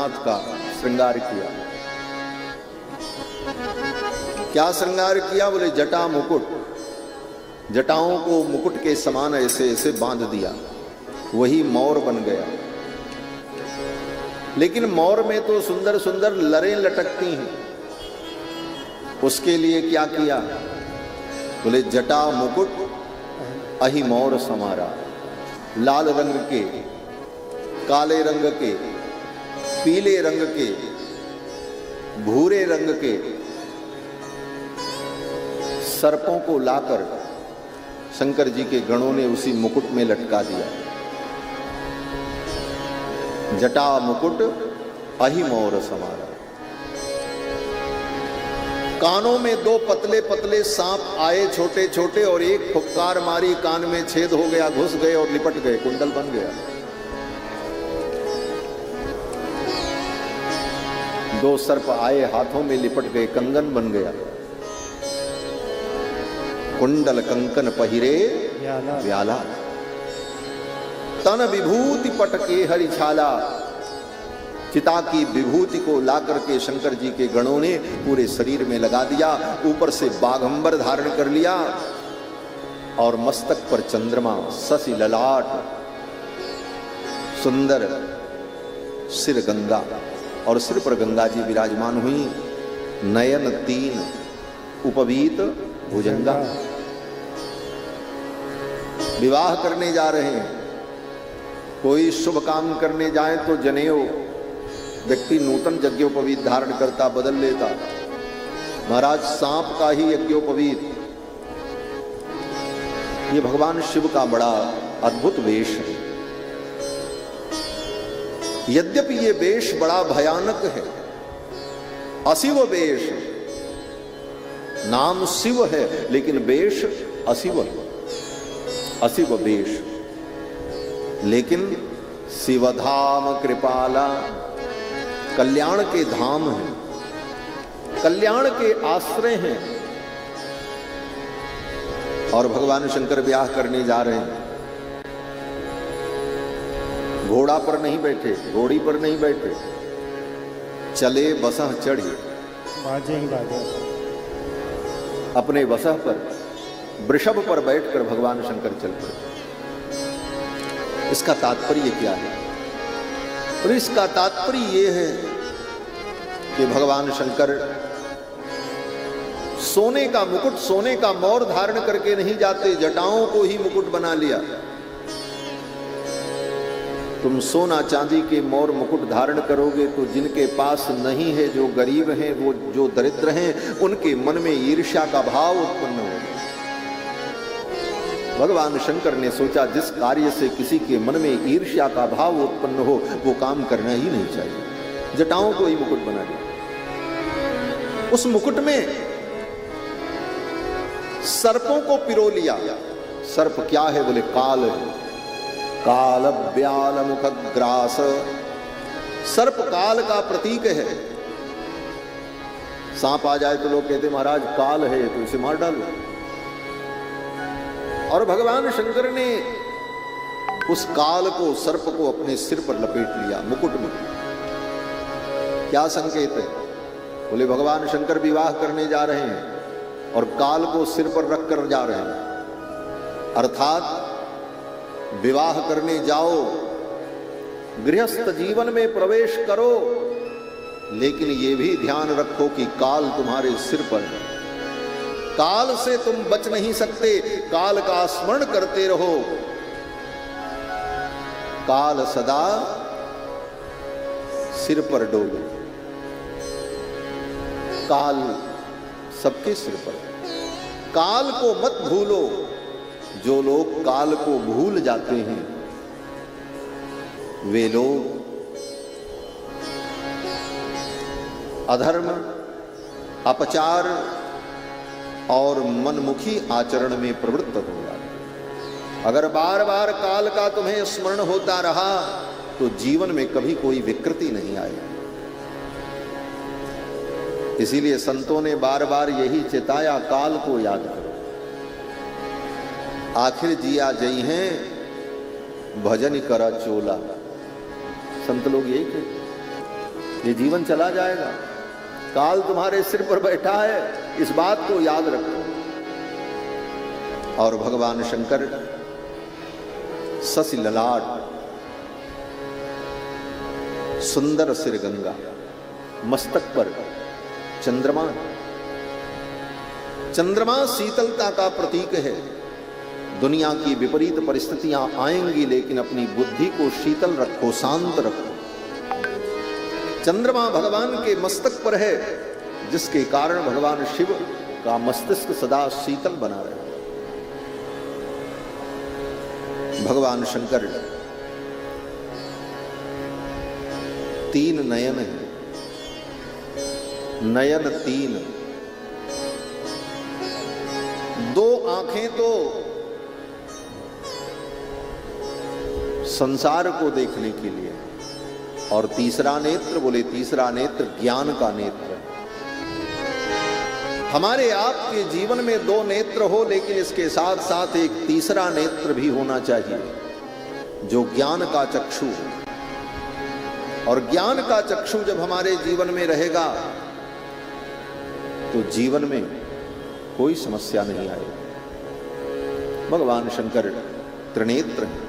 भोलेनाथ का श्रृंगार किया। क्या श्रृंगार किया? बोले जटा मुकुट, जटाओं को मुकुट के समान ऐसे ऐसे बांध दिया, वही मोर बन गया। लेकिन मोर में तो सुंदर सुंदर लरें लटकती हैं, उसके लिए क्या किया? बोले जटा मुकुट अहि मोर समारा, लाल रंग के, काले रंग के, पीले रंग के, भूरे रंग के सर्पों को लाकर शंकर जी के गणों ने उसी मुकुट में लटका दिया। जटा मुकुट अहि मोर समारा। कानों में दो पतले पतले सांप आए छोटे छोटे, और एक फुफकार मारी, कान में छेद हो गया, घुस गए और लिपट गए, कुंडल बन गया। दो सर्प आए, हाथों में लिपट गए, कंगन बन गया। कुंडल कंकन पहिरे व्याला, तन विभूति पटके हरि छाला। चिता की विभूति को लाकर के शंकर जी के गणों ने पूरे शरीर में लगा दिया, ऊपर से बाघंबर धारण कर लिया, और मस्तक पर चंद्रमा, शशि ललाट, सुंदर सिर गंगा, और सिर पर गंगा जी विराजमान हुई। नयन तीन उपवीत भुजंगा। विवाह करने जा रहे हैं, कोई शुभ काम करने जाए तो जनेऊ, व्यक्ति नूतन यज्ञोपवीत धारण करता, बदल लेता। महाराज सांप का ही यज्ञोपवीत, ये भगवान शिव का बड़ा अद्भुत वेश है। यद्यपि ये वेश बड़ा भयानक है, अशिव वेश, नाम शिव है लेकिन वेश अशिव है, अशिव वेश। लेकिन शिवधाम कृपाला, कल्याण के धाम है, कल्याण के आश्रय हैं। और भगवान शंकर ब्याह करने जा रहे हैं। घोड़ा पर नहीं बैठे, घोड़ी पर नहीं बैठे, चले बसह चढ़ी, बाजे ही बाजे, अपने बसह पर, वृषभ पर बैठकर भगवान शंकर चल पड़े। इसका तात्पर्य क्या है? और इसका तात्पर्य यह है कि भगवान शंकर सोने का मुकुट, सोने का मोर धारण करके नहीं जाते, जटाओं को ही मुकुट बना लिया। तुम सोना चांदी के मोर मुकुट धारण करोगे तो जिनके पास नहीं है, जो गरीब हैं, वो जो दरिद्र हैं, उनके मन में ईर्ष्या का भाव उत्पन्न होगा। भगवान शंकर ने सोचा जिस कार्य से किसी के मन में ईर्ष्या का भाव उत्पन्न हो वो काम करना ही नहीं चाहिए। जटाओं को ही मुकुट बना दिया। उस मुकुट में सर्पों को पिरो लिया। सर्प क्या है? बोले काल है। काल व्याल मुख ग्रास, सर्प काल का प्रतीक है। सांप आ जाए तो लोग कहते महाराज काल है तो इसे मार डालो। और भगवान शंकर ने उस काल को, सर्प को अपने सिर पर लपेट लिया मुकुट में। क्या संकेत है? बोले भगवान शंकर विवाह करने जा रहे हैं और काल को सिर पर रखकर जा रहे हैं। अर्थात विवाह करने जाओ, गृहस्थ जीवन में प्रवेश करो, लेकिन यह भी ध्यान रखो कि काल तुम्हारे सिर पर है। काल से तुम बच नहीं सकते, काल का स्मरण करते रहो। काल सदा सिर पर डोले। काल सबके सिर पर। काल को मत भूलो। जो लोग काल को भूल जाते हैं वे लोग अधर्म, अपचार और मनमुखी आचरण में प्रवृत्त हो जाते हैं। अगर बार बार काल का तुम्हें स्मरण होता रहा तो जीवन में कभी कोई विकृति नहीं आएगी। इसीलिए संतों ने बार बार यही चिताया, काल को याद करो। आखिर जिया जई हैं भजन करा चोला। संत लोग यही कहते। ये जीवन चला जाएगा, काल तुम्हारे सिर पर बैठा है, इस बात को याद रखो। और भगवान शंकर शशि ललाट, सुंदर सिर गंगा, मस्तक पर चंद्रमा। चंद्रमा शीतलता का प्रतीक है। दुनिया की विपरीत परिस्थितियां आएंगी, लेकिन अपनी बुद्धि को शीतल रखो, शांत रखो। चंद्रमा भगवान के मस्तक पर है, जिसके कारण भगवान शिव का मस्तिष्क सदा शीतल बना रहे। भगवान शंकर तीन नयन है, नयन तीन, दो आंखें तो संसार को देखने के लिए, और तीसरा नेत्र, बोले तीसरा नेत्र ज्ञान का नेत्र। हमारे आपके जीवन में दो नेत्र हो, लेकिन इसके साथ साथ एक तीसरा नेत्र भी होना चाहिए, जो ज्ञान का चक्षु। और ज्ञान का चक्षु जब हमारे जीवन में रहेगा तो जीवन में कोई समस्या नहीं आएगी। भगवान शंकर त्रिनेत्र हैं।